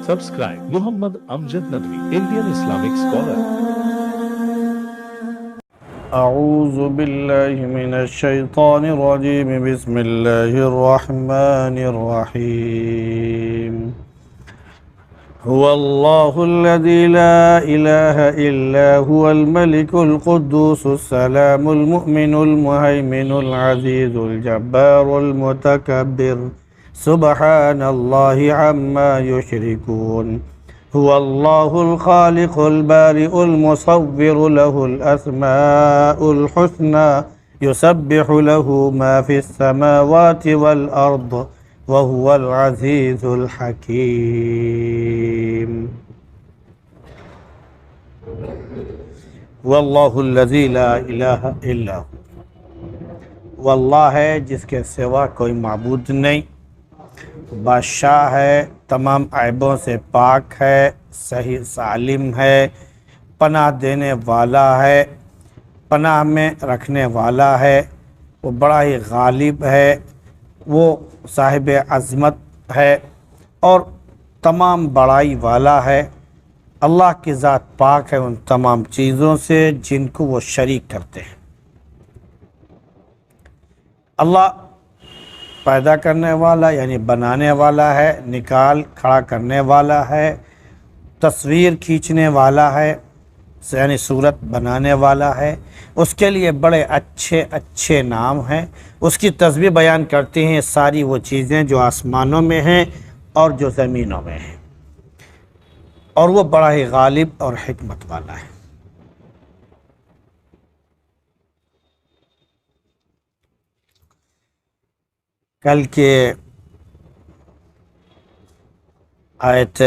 Subscribe Muhammad Amjad Nadwi, Indian Islamic scholar. أعوذ بالله من الشيطان الرجيم بسم الله الرحمن الرحيم هو الله الذي لا إله إلا هو الملك القدوس السلام المؤمن المهيمن العزيز الجبار المتكبر سبحان الله عما يشركون هو الله الخالق البارئ المصور له الأسماء الحسنى يسبح له ما في السماوات والأرض وهو العزيز الحكيم واللہ الذی لا الہ الا ہو، وہ اللہ ہے جس کے سوا کوئی معبود نہیں، بادشاہ ہے، تمام عیبوں سے پاک ہے، صحیح سالم ہے، پناہ دینے والا ہے، پناہ میں رکھنے والا ہے، وہ بڑا ہی غالب ہے، وہ صاحب عظمت ہے اور تمام بڑائی والا ہے۔ اللہ کی ذات پاک ہے ان تمام چیزوں سے جن کو وہ شریک کرتے ہیں۔ اللہ پیدا کرنے والا یعنی بنانے والا ہے، نکال کھڑا کرنے والا ہے، تصویر کھینچنے والا ہے یعنی صورت بنانے والا ہے۔ اس کے لیے بڑے اچھے اچھے نام ہیں، اس کی تسبیح بیان کرتے ہیں ساری وہ چیزیں جو آسمانوں میں ہیں اور جو زمینوں میں ہیں، اور وہ بڑا ہی غالب اور حکمت والا ہے۔ کل کے آیت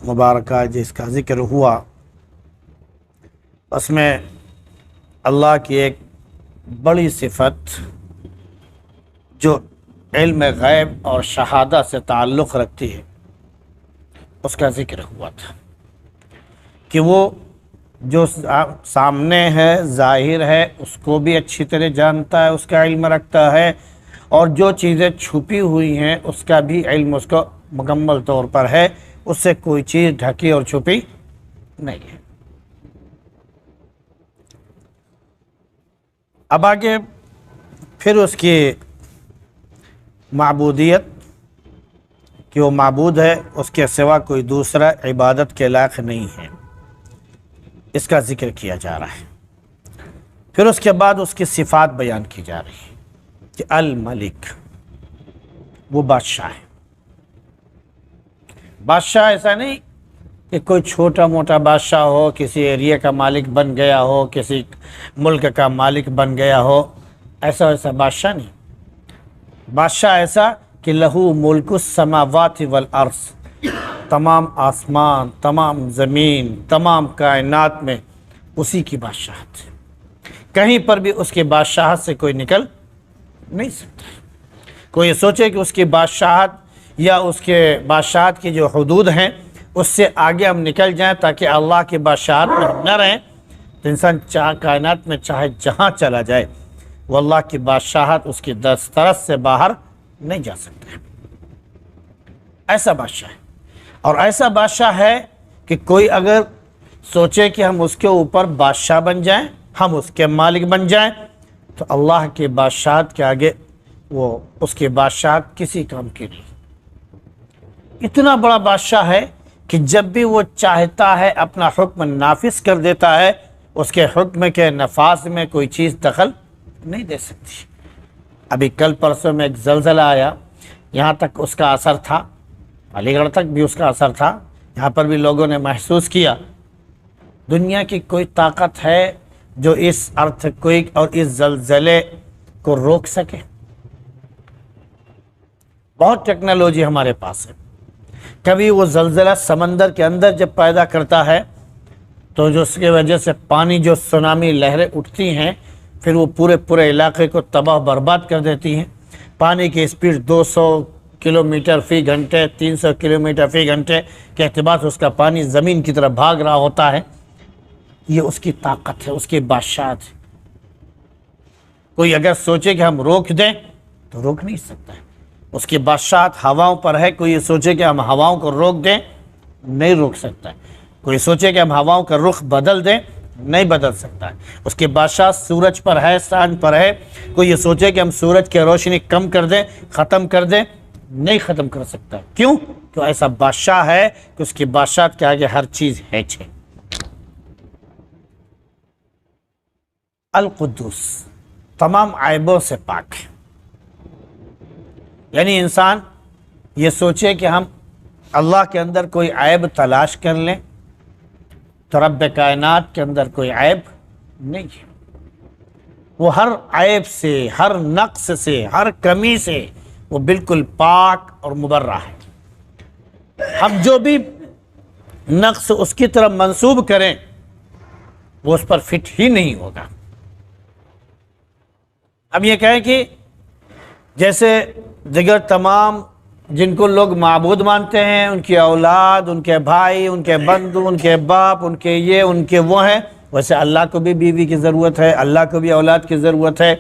مبارکہ جس کا ذکر ہوا اس میں اللہ کی ایک بڑی صفت جو علم غیب اور شہادہ سے تعلق رکھتی ہے اس کا ذکر ہوا تھا کہ وہ جو سامنے ہے، ظاہر ہے، اس کو بھی اچھی طرح جانتا ہے، اس کا علم رکھتا ہے، اور جو چیزیں چھپی ہوئی ہیں اس کا بھی علم اس کو مکمل طور پر ہے، اس سے کوئی چیز ڈھکی اور چھپی نہیں ہے۔ اب آگے پھر اس کی معبودیت کہ وہ معبود ہے، اس کے سوا کوئی دوسرا عبادت کے لائق نہیں ہے، اس کا ذکر کیا جا رہا ہے۔ پھر اس کے بعد اس کی صفات بیان کی جا رہی ہے کہ الملک وہ بادشاہ ہے۔ بادشاہ ایسا نہیں کہ کوئی چھوٹا موٹا بادشاہ ہو، کسی ایریا کا مالک بن گیا ہو، کسی ملک کا مالک بن گیا ہو، ایسا بادشاہ نہیں۔ بادشاہ ایسا کہ لہو ملک السماوات والارض، تمام آسمان، تمام زمین، تمام کائنات میں اسی کی بادشاہت ہے، کہیں پر بھی اس کی بادشاہت سے کوئی نکل نہیں سکتا۔ کوئی یہ سوچے کہ اس کی بادشاہت یا اس کے بادشاہت کی جو حدود ہیں اس سے آگے ہم نکل جائیں تاکہ اللہ کی بادشاہت میں ہم نہ رہیں، تو انسان کائنات میں چاہے جہاں چلا جائے وہ اللہ کی بادشاہت اس کی دسترس سے باہر نہیں جا سکتا۔ ایسا بادشاہ ہے، اور ایسا بادشاہ ہے کہ کوئی اگر سوچے کہ ہم اس کے اوپر بادشاہ بن جائیں، ہم اس کے مالک بن جائیں، تو اللہ کی بادشاہت کے آگے وہ اس کی بادشاہت کسی کام کی نہیں۔ اتنا بڑا بادشاہ ہے کہ جب بھی وہ چاہتا ہے اپنا حکم نافذ کر دیتا ہے، اس کے حکم کے نفاذ میں کوئی چیز دخل نہیں دے سکتی۔ ابھی کل پرسوں میں ایک زلزلہ آیا، یہاں تک اس کا اثر تھا، علی گڑھ تک بھی اس کا اثر تھا، یہاں پر بھی لوگوں نے محسوس کیا۔ دنیا کی کوئی طاقت ہے جو اس ارتھ کوئک اور اس زلزلے کو روک سکے؟ بہت ٹیکنالوجی ہمارے پاس ہے۔ کبھی وہ زلزلہ سمندر کے اندر جب پیدا کرتا ہے تو جو اس کی وجہ سے پانی جو سونامی لہریں اٹھتی ہیں، پھر وہ پورے علاقے کو تباہ برباد کر دیتی ہیں۔ پانی کی اسپیڈ 200 کلومیٹر فی گھنٹے، 300 کلومیٹر فی گھنٹے کے اعتبار سے اس کا پانی زمین کی طرف بھاگ رہا ہوتا ہے۔ یہ اس کی طاقت ہے، اس کی بادشاہت ہے۔ کوئی اگر سوچے کہ ہم روک دیں تو روک نہیں سکتا ہے۔ اس کی بادشاہت ہواؤں پر ہے، کوئی یہ سوچے کہ ہم ہواؤں کو روک دیں نہیں روک سکتا ہے۔ کوئی سوچے کہ ہم ہواؤں کا رخ بدل دیں، نہیں بدل سکتا ہے۔ اس کی بادشاہ سورج پر ہے، چاند پر ہے۔ کوئی یہ سوچے کہ ہم سورج کی روشنی کم کر دیں، ختم کر دیں، نہیں ختم کر سکتا۔ کیوں؟ کہ ایسا بادشاہ ہے کہ اس کی بادشاہت کے آگے ہر چیز ہے۔ القدوس، تمام عیبوں سے پاک ہے۔ یعنی انسان یہ سوچے کہ ہم اللہ کے اندر کوئی عیب تلاش کر لیں تو رب کائنات کے اندر کوئی عیب نہیں ہے۔ وہ ہر عیب سے، ہر نقص سے، ہر کمی سے وہ بالکل پاک اور مبرہ ہے۔ ہم جو بھی نقص اس کی طرف منسوب کریں وہ اس پر فٹ ہی نہیں ہوگا۔ اب یہ کہیں کہ جیسے دیگر تمام جن کو لوگ معبود مانتے ہیں، ان کی اولاد، ان کے بھائی، ان کے بندو، ان کے باپ، ان کے یہ، ان کے وہ ہیں، ویسے اللہ کو بھی بیوی کی ضرورت ہے، اللہ کو بھی اولاد کی ضرورت ہے۔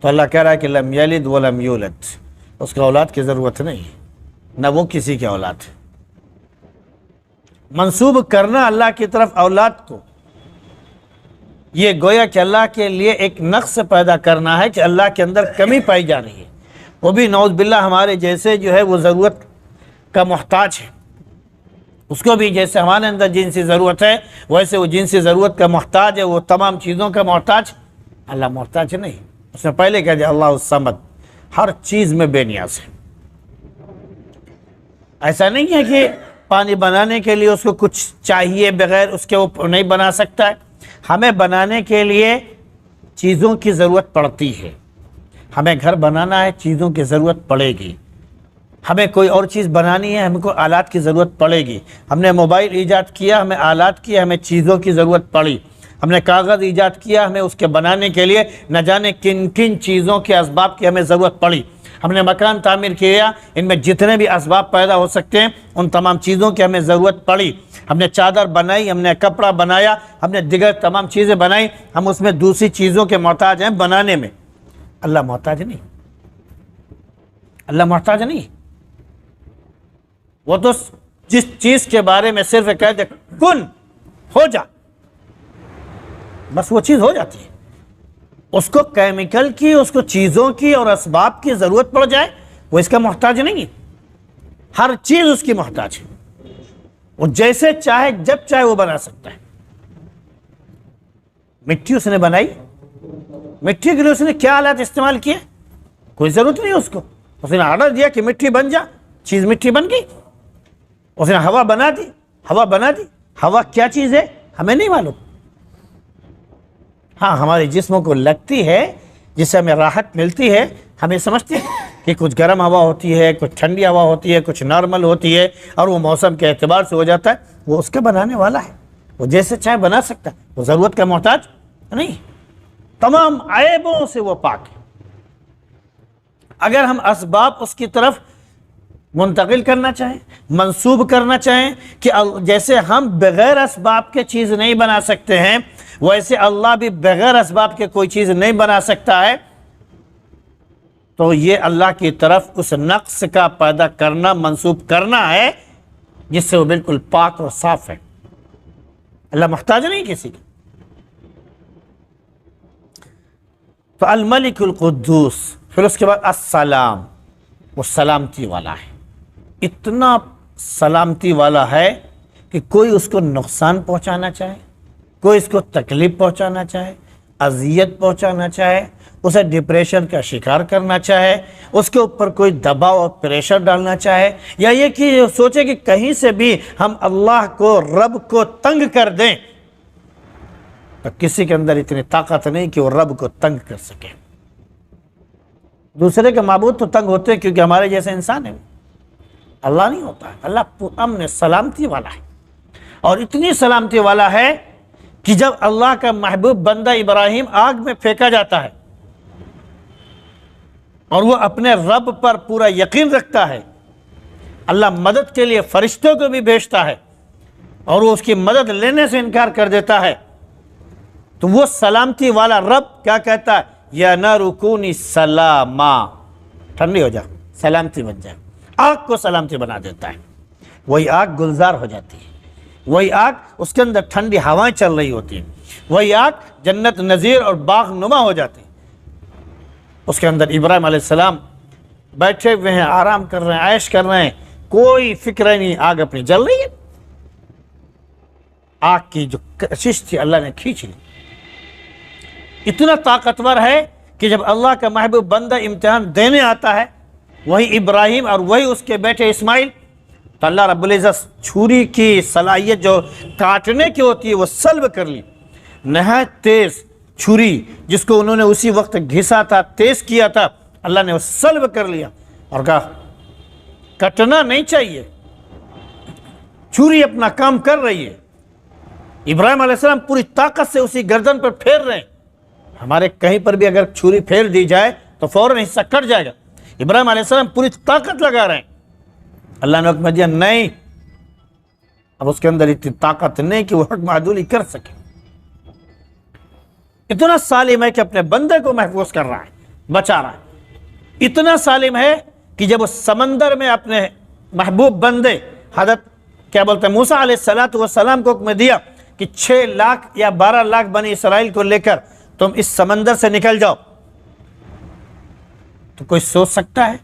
تو اللہ کہہ رہا ہے کہ لم یلد ولم یولد، اس کو اولاد کی ضرورت نہیں، نہ وہ کسی کی اولاد ہے۔ منسوب کرنا اللہ کی طرف اولاد کو، یہ گویا کہ اللہ کے لیے ایک نقص پیدا کرنا ہے کہ اللہ کے اندر کمی پائی جا رہی ہے۔ وہ بھی نعوذ باللہ ہمارے جیسے جو ہے وہ ضرورت کا محتاج ہے۔ اس کو بھی جیسے ہمارے اندر جنسی ضرورت ہے ویسے وہ جنسی ضرورت کا محتاج ہے، وہ تمام چیزوں کا محتاج۔ اللہ محتاج نہیں، اس نے پہلے کہہ دیا اللہ الصمد، ہر چیز میں بے نیاز ہے۔ ایسا نہیں ہے کہ پانی بنانے کے لیے اس کو کچھ چاہیے، بغیر اس کے وہ نہیں بنا سکتا ہے۔ ہمیں بنانے کے لیے چیزوں کی ضرورت پڑتی ہے۔ ہمیں گھر بنانا ہے، چیزوں کی ضرورت پڑے گی۔ ہمیں کوئی اور چیز بنانی ہے، ہم کو آلات کی ضرورت پڑے گی۔ ہم نے موبائل ایجاد کیا، ہمیں آلات کی، ہمیں چیزوں کی ضرورت پڑی۔ ہم نے کاغذ ایجاد کیا، ہمیں اس کے بنانے کے لیے نہ جانے کن کن چیزوں کے اسباب کی ہمیں ضرورت پڑی۔ ہم نے مکان تعمیر کیا، ان میں جتنے بھی اسباب پیدا ہو سکتے ہیں ان تمام چیزوں کی ہمیں ضرورت پڑی۔ ہم نے چادر بنائی، ہم نے کپڑا بنایا، ہم نے دیگر تمام چیزیں بنائی، ہم اس میں دوسری چیزوں کے محتاج ہیں بنانے میں۔ اللہ محتاج نہیں، اللہ محتاج نہیں۔ وہ تو جس چیز کے بارے میں صرف کہہ دے کن ہو جا، بس وہ چیز ہو جاتی ہے۔ اس کو کیمیکل کی، اس کو چیزوں کی اور اسباب کی ضرورت پڑ جائے وہ اس کا محتاج نہیں ہے۔ ہر چیز اس کی محتاج ہے، وہ جیسے چاہے جب چاہے وہ بنا سکتا ہے۔ مٹی اس نے بنائی، مٹی کے لیے اس نے کیا آلات استعمال کیے؟ کوئی ضرورت نہیں اس کو، اس نے آرڈر دیا کہ مٹی بن جا، چیز مٹی بن گئی۔ اس نے ہوا بنا دی، ہوا بنا دی۔ ہوا کیا چیز ہے ہمیں نہیں معلوم۔ ہاں ہمارے جسموں کو لگتی ہے، جس سے ہمیں راحت ملتی ہے، ہمیں سمجھتے ہیں کہ کچھ گرم ہوا ہوتی ہے، کچھ ٹھنڈی ہوا ہوتی ہے، کچھ نارمل ہوتی ہے، اور وہ موسم کے اعتبار سے ہو جاتا ہے۔ وہ اس کا بنانے والا ہے، وہ جیسے چاہے بنا سکتا ہے، وہ ضرورت کا محتاج نہیں۔ تمام عیبوں سے وہ پاک ہے۔ اگر ہم اسباب اس کی طرف منتقل کرنا چاہیں، منسوب کرنا چاہیں کہ جیسے ہم بغیر اسباب کے چیز نہیں بنا سکتے ہیں، ویسے اللہ بھی بغیر اسباب کے کوئی چیز نہیں بنا سکتا ہے، تو یہ اللہ کی طرف اس نقص کا پیدا کرنا، منسوب کرنا ہے جس سے وہ بالکل پاک اور صاف ہے۔ اللہ محتاج نہیں کسی کا۔ تو الملک القدوس، پھر اس کے بعد السلام، وہ سلامتی والا ہے۔ اتنا سلامتی والا ہے کہ کوئی اس کو نقصان پہنچانا چاہے، کوئی اس کو تکلیف پہنچانا چاہے، اذیت پہنچانا چاہے، اسے ڈپریشن کا شکار کرنا چاہے، اس کے اوپر کوئی دباؤ اور پریشر ڈالنا چاہے، یا یہ کہ سوچے کہ کہیں سے بھی ہم اللہ کو، رب کو تنگ کر دیں، تو کسی کے اندر اتنی طاقت نہیں کہ وہ رب کو تنگ کر سکے۔ دوسرے کے معبود تو تنگ ہوتے ہیں کیونکہ ہمارے جیسے انسان ہیں، اللہ نہیں ہوتا ہے۔ اللہ امن سلامتی والا ہے، اور اتنی سلامتی والا ہے کہ جب اللہ کا محبوب بندہ ابراہیم آگ میں پھینکا جاتا ہے اور وہ اپنے رب پر پورا یقین رکھتا ہے، اللہ مدد کے لیے فرشتوں کو بھی بھیجتا ہے اور وہ اس کی مدد لینے سے انکار کر دیتا ہے، تو وہ سلامتی والا رب کیا کہتا ہے؟ یا نار کونی سلاما، ٹھنڈی ہو جا، سلامتی بن جائے۔ آگ کو سلامتی بنا دیتا ہے، وہی آگ گلزار ہو جاتی ہے، وہی آگ اس کے اندر ٹھنڈی ہوائیں چل رہی ہوتی ہیں، وہی آگ جنت نظیر اور باغ نما ہو جاتی ہے۔ اس کے اندر ابراہیم علیہ السلام بیٹھے ہوئے ہیں، آرام کر رہے ہیں، عیش کر رہے ہیں، کوئی فکر نہیں، آگ اپنی جل رہی ہے۔ آگ کی جو کشش تھی اللہ نے کھینچ لی۔ اتنا طاقتور ہے کہ جب اللہ کا محبوب بندہ امتحان دینے آتا ہے، وہی ابراہیم اور وہی اس کے بیٹے اسماعیل، تو اللہ رب العزت چھری کی صلاحیت جو کاٹنے کی ہوتی ہے وہ سلب کر لی۔ نہایت تیز چھری جس کو انہوں نے اسی وقت گھسا تھا، تیز کیا تھا، اللہ نے وہ سلب کر لیا اور کہا کٹنا نہیں چاہیے، چھری اپنا کام کر رہی ہے۔ ابراہیم علیہ السلام پوری طاقت سے اسی گردن پر پھیر رہے ہیں۔ ہمارے کہیں پر بھی اگر چھری پھیر دی جائے تو فوراً حصہ کٹ جائے گا۔ ابراہیم علیہ السلام پوری طاقت لگا رہے ہیں۔ اللہ نے حکم دیا نہیں، اب اس کے اندر اتنی طاقت نہیں کہ وہ حکم عدولی کر سکے۔ اتنا سالم ہے کہ اپنے بندے کو محفوظ کر رہا ہے، بچا رہا ہے۔ اتنا سالم ہے کہ جب اس سمندر میں اپنے محبوب بندے حضرت کیا بولتے ہیں موسیٰ علیہ السلام کو حکم دیا کہ 6 لاکھ یا 12 لاکھ بنی اسرائیل کو لے کر تم اس سمندر سے نکل جاؤ، تو کوئی سوچ سکتا ہے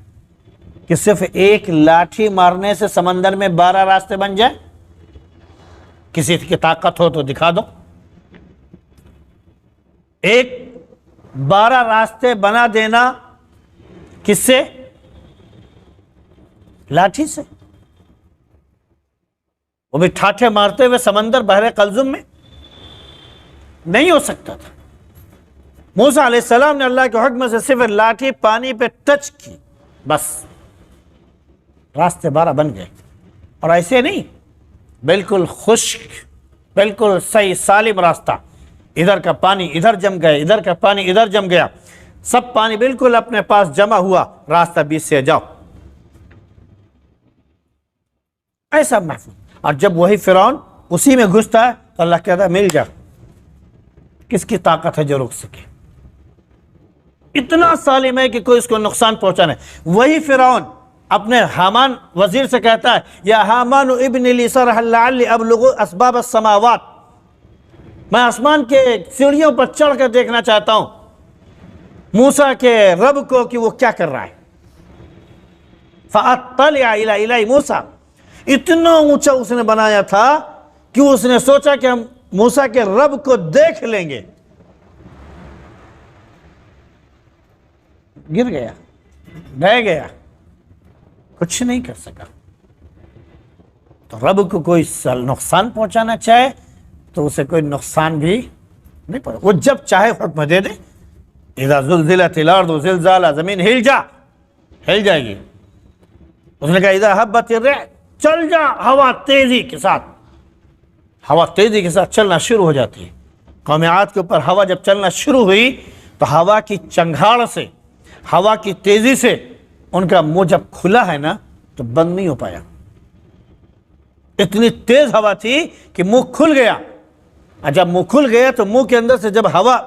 کہ صرف ایک لاٹھی مارنے سے سمندر میں 12 راستے بن جائے؟ کسی کی طاقت ہو تو دکھا دو۔ ایک 12 راستے بنا دینا کس سے؟ لاٹھی سے، وہ بھی ٹھاٹھے مارتے ہوئے سمندر بحر قلزم میں نہیں ہو سکتا تھا۔ موسیٰ علیہ السلام نے اللہ کے حکم سے صرف لاٹھی پانی پہ ٹچ کی، بس راستے 12 بن گئے۔ اور ایسے نہیں، بالکل خشک، بالکل صحیح سالم راستہ، ادھر کا پانی ادھر جم گیا، ادھر کا پانی ادھر جم گیا، سب پانی بالکل اپنے پاس جمع ہوا، راستہ بیچ سے جاؤ، ایسا محفوظ۔ اور جب وہی فرعون اسی میں گھستا ہے تو اللہ کہتا ہے مل جا، کس کی طاقت ہے جو روک سکے؟ اتنا سالم ہے کہ کوئی اس کو نقصان پہنچانا ہے۔ وہی فرعون اپنے حامان وزیر سے کہتا ہے یا حامان ابن لی صرحا لعلی ابلغ اسباب السماوات، میں آسمان کے سیڑھیوں پر چڑھ کر دیکھنا چاہتا ہوں موسیٰ کے رب کو کہ وہ کیا کر رہا ہے۔ فاطلع الی الہ موسیٰ، اتنا اونچا اس نے بنایا تھا کہ اس نے سوچا کہ ہم موسیٰ کے رب کو دیکھ لیں گے، گر گیا، بہ گیا، کچھ نہیں کر سکا۔ تو رب کو کوئی نقصان پہنچانا چاہے تو اسے کوئی نقصان بھی نہیں پہنچے، وہ جب چاہے حکم دے دے۔ اذا زلزلت الارض زلزالها، زمین ہل جائے گی۔ اس نے کہا اذا حبت الريح، چل جا، ہوا تیزی کے ساتھ، ہوا تیزی کے ساتھ چلنا شروع ہو جاتی ہے۔ قوم عاد کے اوپر ہوا جب چلنا شروع ہوئی تو ہوا کی چنگھاڑ سے، ہوا کی تیزی سے ان کا منہ جب کھلا ہے نا تو بند نہیں ہو پایا، اتنی تیز ہوا تھی کہ منہ کھل گیا۔ اور جب منہ کھل گیا تو منہ کے اندر سے جب ہوا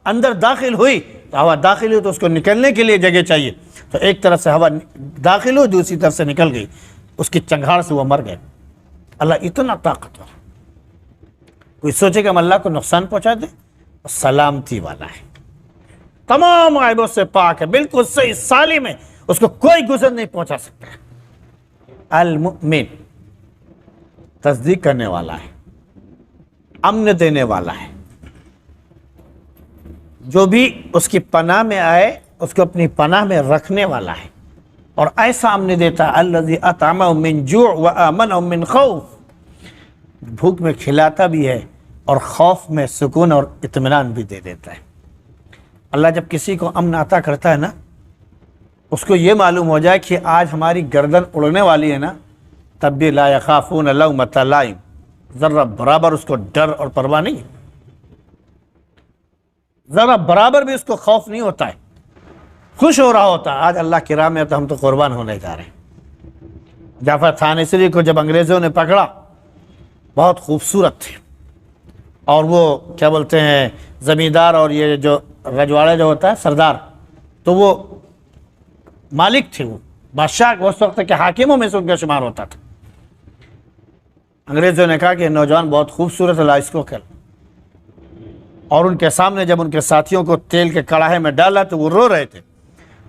اندر داخل ہوئی تو ہوا داخل ہوئی تو اس کو نکلنے کے لیے جگہ چاہیے، تو ایک طرف سے ہوا داخل ہوئی، دوسری طرف سے نکل گئی، اس کی چنگھاڑ سے وہ مر گئے۔ اللہ اتنا طاقتور، کوئی سوچے کہ ہم اللہ کو نقصان پہنچا دیں؟ سلامتی والا ہے، تمام عیبوں سے پاک ہے، بالکل صحیح سالم ہے، اس کو کوئی گزر نہیں پہنچا سکتا ہے۔ المؤمن، تصدیق کرنے والا ہے، امن دینے والا ہے، جو بھی اس کی پناہ میں آئے اس کو اپنی پناہ میں رکھنے والا ہے، اور ایسا امن دیتا ہے الذی اطعمهم من جوع وآمنهم من خوف، بھوک میں کھلاتا بھی ہے اور خوف میں سکون اور اطمینان بھی دے دیتا ہے۔ اللہ جب کسی کو امن عطا کرتا ہے نا، اس کو یہ معلوم ہو جائے کہ آج ہماری گردن اڑنے والی ہے نا، تب بھی لا یخافون لومۃ لائم، ذرا برابر اس کو ڈر اور پرواہ نہیں، ذرا برابر بھی اس کو خوف نہیں ہوتا ہے، خوش ہو رہا ہوتا ہے آج اللہ کی راہ میں تو ہم تو قربان ہونے جا رہے ہیں۔ جعفر تھانیسری کو جب انگریزوں نے پکڑا، بہت خوبصورت تھے، اور وہ کیا بولتے ہیں زمیندار اور یہ جو رجواڑے جو ہوتا ہے سردار، تو وہ مالک تھے، وہ بادشاہ اس وقت کے حاکموں میں سے ان کا شمار ہوتا تھا۔ انگریزوں نے کہا کہ نوجوان بہت خوبصورت ہے، لا اس کو کر. اور ان کے سامنے جب ان کے ساتھیوں کو تیل کے کڑاہے میں ڈالا تو وہ رو رہے تھے.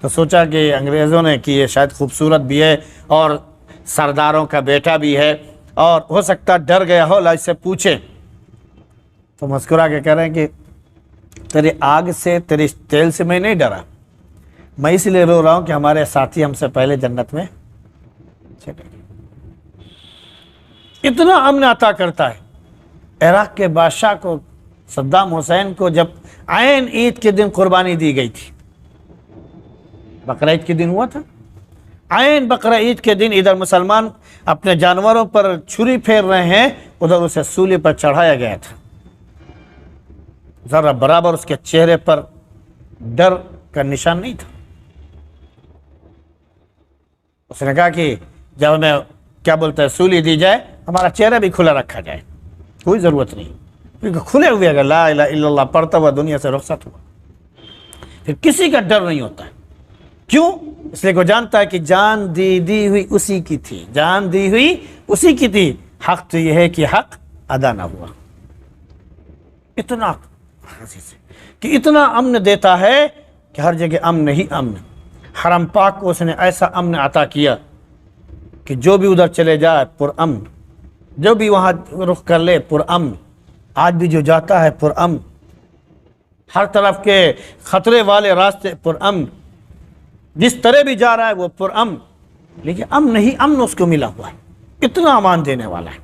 تو سوچا کہ انگریزوں نے کہ یہ شاید خوبصورت بھی ہے اور سرداروں کا بیٹا بھی ہے اور ہو سکتا ڈر گیا ہو، لا اس سے پوچھے. تو مسکرا کے کہہ رہے ہیں کہ تیرے آگ سے، تیرے تیل سے میں نہیں ڈرا، میں اس لیے رو رہا ہوں کہ ہمارے ساتھی ہم سے پہلے جنت میں چلے گئے. اتنا امن عطا کرتا ہے. عراق کے بادشاہ کو، صدام حسین کو، جب عین عید کے دن قربانی دی گئی تھی، بقرہ عید کے دن ہوا تھا، عین بقرہ عید کے دن ادھر مسلمان اپنے جانوروں پر چھری پھیر رہے ہیں، ادھر اسے سولی پر چڑھایا گیا تھا. ذرا برابر اس کے چہرے پر ڈر کا نشان نہیں تھا. اس نے کہا کہ جب ہمیں کیا بولتا ہے سولی دی جائے، ہمارا چہرہ بھی کھلا رکھا جائے، کوئی ضرورت نہیں، کیونکہ کھلے ہوئے اگر لا الہ الا اللہ پڑھتا ہوا دنیا سے رخصت ہوا، پھر کسی کا ڈر نہیں ہوتا ہے. کیوں؟ اس لیے کو جانتا ہے کہ جان دی ہوئی اسی کی تھی، جان دی ہوئی اسی کی تھی. حق تو یہ ہے کہ حق ادا نہ ہوا. اتنا کہ اتنا امن دیتا ہے کہ ہر جگہ امن ہی امن. حرم پاک کو اس نے ایسا امن عطا کیا کہ جو بھی ادھر چلے جائے پرامن، جو بھی وہاں رخ کر لے پرامن. آج بھی جو جاتا ہے پرامن، ہر طرف کے خطرے والے راستے پرامن، جس طرح بھی جا رہا ہے وہ پرامن. لیکن امن ہی امن اس کو ملا ہوا ہے، اتنا امان دینے والا ہے.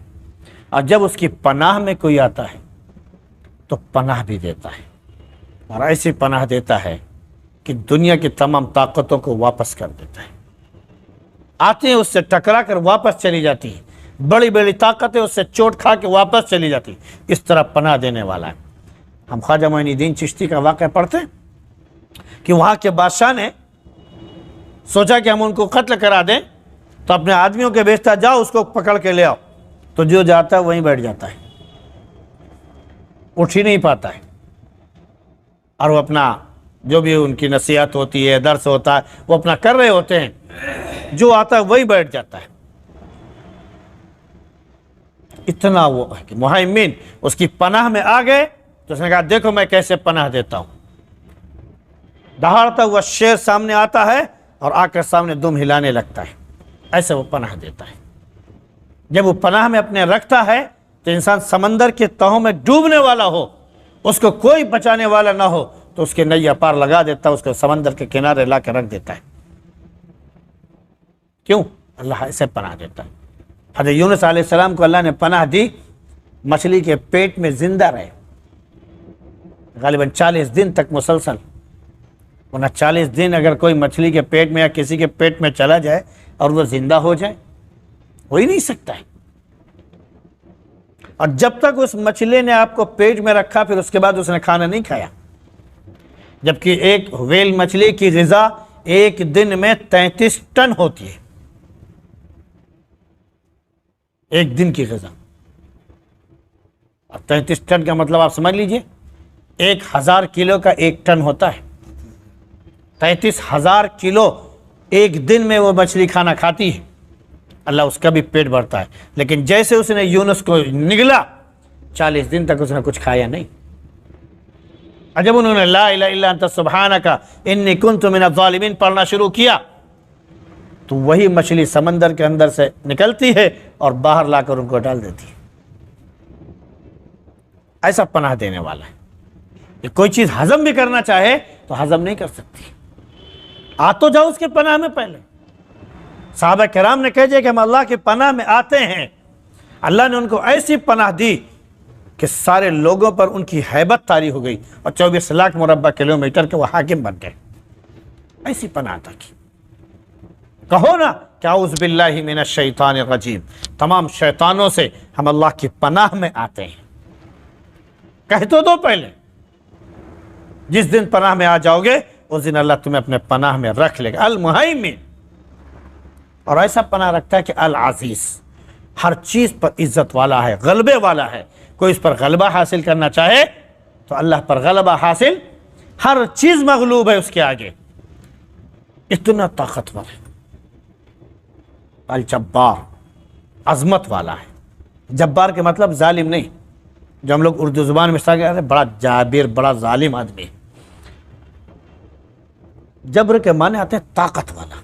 اور جب اس کی پناہ میں کوئی آتا ہے تو پناہ بھی دیتا ہے، اور ایسی پناہ دیتا ہے کہ دنیا کی تمام طاقتوں کو واپس کر دیتا ہے. آتے ہیں اس سے ٹکرا کر واپس چلی جاتی ہیں، بڑی بڑی طاقتیں اس سے چوٹ کھا کے واپس چلی جاتی. اس طرح پناہ دینے والا ہے. ہم خواجہ معین الدین چشتی کا واقعہ پڑھتے ہیں کہ وہاں کے بادشاہ نے سوچا کہ ہم ان کو قتل کرا دیں، تو اپنے آدمیوں کے بھیجتا، جاؤ اس کو پکڑ کے لے آؤ. تو جو جاتا ہے وہیں بیٹھ جاتا ہے، اٹھ ہی نہیں پاتا ہے. اور وہ اپنا جو بھی ان کی نصیحت ہوتی ہے، درس ہوتا ہے، وہ اپنا کر رہے ہوتے ہیں، جو آتا ہے وہی بیٹھ جاتا ہے. اتنا وہ ہے کہ مہیمن اس کی پناہ میں آ گئے تو اس نے کہا دیکھو میں کیسے پناہ دیتا ہوں. دہاڑتا ہوا شیر سامنے آتا ہے اور آ کر سامنے دم ہلانے لگتا ہے، ایسے وہ پناہ دیتا ہے. جب وہ پناہ میں اپنے رکھتا ہے تو انسان سمندر کے تہوں میں ڈوبنے والا ہو، اس کو کوئی بچانے والا نہ ہو، تو اس کے نیا پار لگا دیتا ہے، اس کو سمندر کے کنارے لا کے رکھ دیتا ہے. کیوں؟ اللہ ایسے پناہ دیتا ہے. حضرت یونس علیہ السلام کو اللہ نے پناہ دی، مچھلی کے پیٹ میں زندہ رہے غالباً 40 دن تک مسلسل. ورنہ 40 دن اگر کوئی مچھلی کے پیٹ میں یا کسی کے پیٹ میں چلا جائے اور وہ زندہ ہو جائے، ہو ہی نہیں سکتا ہے. اور جب تک اس مچھلی نے آپ کو پیٹ میں رکھا، پھر اس کے بعد اس نے کھانا نہیں کھایا. جبکہ ایک ویل مچھلی کی غذا ایک دن میں 33 ٹن ہوتی ہے، ایک دن کی غذا. اور 33 ٹن کا مطلب آپ سمجھ لیجئے 1000 کلو کا ایک ٹن ہوتا ہے. 33,000 کلو ایک دن میں وہ مچھلی کھانا کھاتی ہے. اللہ اس کا بھی پیٹ بھرتا ہے. لیکن جیسے اس نے یونس کو نگلا، 40 دن تک اس نے کچھ کھایا نہیں. اور جب انہوں نے لا الہ الا انت سبحانک انی کنت من الظالمین پڑھنا شروع کیا، تو وہی مچھلی سمندر کے اندر سے نکلتی ہے اور باہر لا کر ان کو ڈال دیتی ہے. ایسا پناہ دینے والا ہے کہ کوئی چیز ہضم بھی کرنا چاہے تو ہضم نہیں کر سکتی. آ تو جاؤ اس کے پناہ میں. پہلے صحابہ کرام نے کہہ دیا کہ ہم اللہ کے پناہ میں آتے ہیں. اللہ نے ان کو ایسی پناہ دی کہ سارے لوگوں پر ان کی ہیبت طاری ہو گئی اور 24 لاکھ مربع کلومیٹر کے وہ حاکم بن گئے. ایسی پناہ عطا کی. کہو نا کہ اعوذ باللہ من الشیطان الرجیم، تمام شیطانوں سے ہم اللہ کی پناہ میں آتے ہیں. کہہ تو دو پہلے. جس دن پناہ میں آ جاؤ گے اس دن اللہ تمہیں اپنے پناہ میں رکھ لے گا. المہیمن. اور ایسا پناہ رکھتا ہے کہ العزیز، ہر چیز پر عزت والا ہے، غلبے والا ہے. کوئی اس پر غلبہ حاصل کرنا چاہے تو اللہ پر غلبہ حاصل، ہر چیز مغلوب ہے اس کے آگے. اتنا طاقتور ہے. الجبار، عظمت والا ہے. جبار کے مطلب ظالم نہیں، جو ہم لوگ اردو زبان میں استعمال کرتے ہیں بڑا جابر، بڑا ظالم آدمی۔ جبر کے معنی آتے ہیں طاقت والا،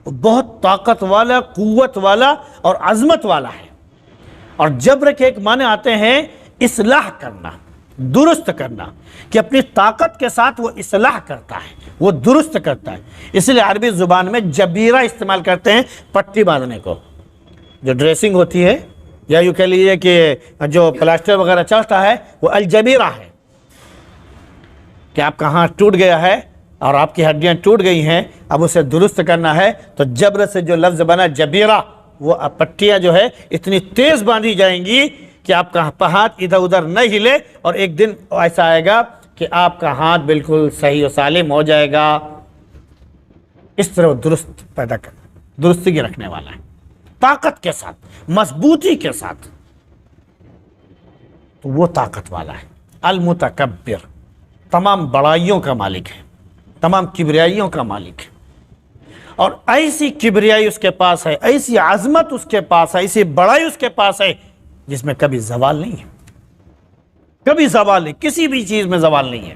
وہ بہت طاقت والا، قوت والا اور عظمت والا ہے۔ اور جبر کے ایک معنی آتے ہیں اصلاح کرنا، درست کرنا، کہ اپنی طاقت کے ساتھ وہ اصلاح کرتا ہے، وہ درست کرتا ہے۔ اس لیے عربی زبان میں جبیرہ استعمال کرتے ہیں پٹی باندھنے کو، جو ڈریسنگ ہوتی ہے، یا یوں کہہ لیجیے کہ جو پلاسٹر وغیرہ چلتا ہے وہ الجبیرہ ہے، کہ آپ کا ہاتھ ٹوٹ گیا ہے اور آپ کی ہڈیاں ٹوٹ گئی ہیں، اب اسے درست کرنا ہے، تو جبر سے جو لفظ بنا جبیرہ، وہ پٹیاں جو ہے اتنی تیز باندھی جائیں گی کہ آپ کا ہاتھ ادھر ادھر نہ ہلے، اور ایک دن ایسا آئے گا کہ آپ کا ہاتھ بالکل صحیح و سالم ہو جائے گا۔ اس طرح وہ درست پیدا کرنا، درستگی رکھنے والا ہے، طاقت کے ساتھ، مضبوطی کے ساتھ، تو وہ طاقت والا ہے۔ المتکبر، تمام بڑائیوں کا مالک ہے، تمام کبریائیوں کا مالک ہے، اور ایسی کبریائی اس کے پاس ہے، ایسی عظمت اس کے پاس ہے، ایسی بڑائی اس کے پاس ہے جس میں کبھی زوال نہیں ہے، کبھی زوال نہیں، کسی بھی چیز میں زوال نہیں ہے۔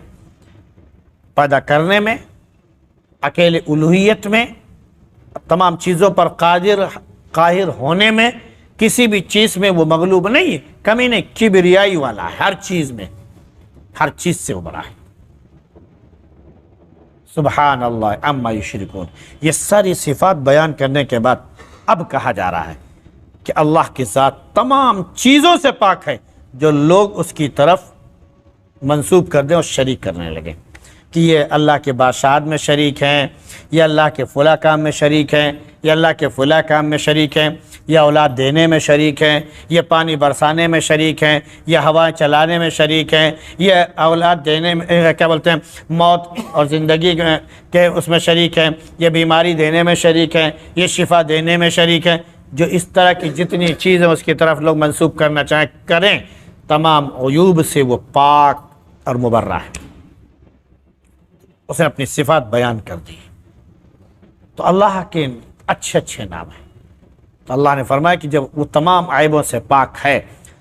پیدا کرنے میں، اکیلے الوہیت میں، تمام چیزوں پر قاہر ہونے میں، کسی بھی چیز میں وہ مغلوب نہیں ہے، کمی نہیں، کبریائی والا ہے، ہر چیز میں، ہر چیز سے وہ بڑا ہے۔ سبحان اللہ عما یشرکون۔ یہ ساری صفات بیان کرنے کے بعد اب کہا جا رہا ہے کہ اللہ کی ذات تمام چیزوں سے پاک ہے جو لوگ اس کی طرف منسوب کر دیں اور شریک کرنے لگے، کہ یہ اللہ کے بادشاہت میں شریک ہیں، یہ اللہ کے فلاں کام میں شریک ہیں، یہ اللہ کے فلاں کام میں شریک ہیں، یہ اولاد دینے میں شریک ہیں، یہ پانی برسانے میں شریک ہیں، یہ ہوائیں چلانے میں شریک ہیں، یہ اولاد دینے میں کیا بولتے ہیں، موت اور زندگی کے اس میں شریک ہیں، یہ بیماری دینے میں شریک ہیں، یہ شفا دینے میں شریک ہیں۔ جو اس طرح کی جتنی چیزیں اس کی طرف لوگ منسوب کرنا چاہیں کریں، تمام عیوب سے وہ پاک اور مبرہ ہے، اس نے اپنی صفات بیان کر دی۔ تو اللہ کے اچھے اچھے نام ہیں، تو اللہ نے فرمایا کہ جب وہ تمام عیبوں سے پاک ہے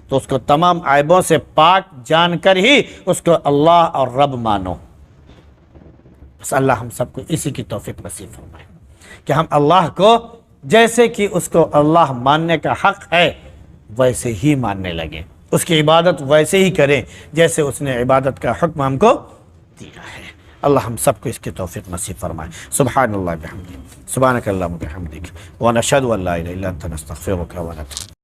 تو اس کو تمام عیبوں سے پاک جان کر ہی اس کو اللہ اور رب مانو۔ بس اللہ ہم سب کو اسی کی توفیق نصیب فرمائے کہ ہم اللہ کو جیسے کہ اس کو اللہ ماننے کا حق ہے ویسے ہی ماننے لگیں، اس کی عبادت ویسے ہی کریں جیسے اس نے عبادت کا حکم ہم کو دیا ہے۔ اللہ ہم سب کو اس کی توفیق نصیب فرمائے۔ سبحان اللہ بحمدہ، سبحانک اللہم وبحمدک، ونشہد ان لا الہ الا انت نستغفرک ونتوب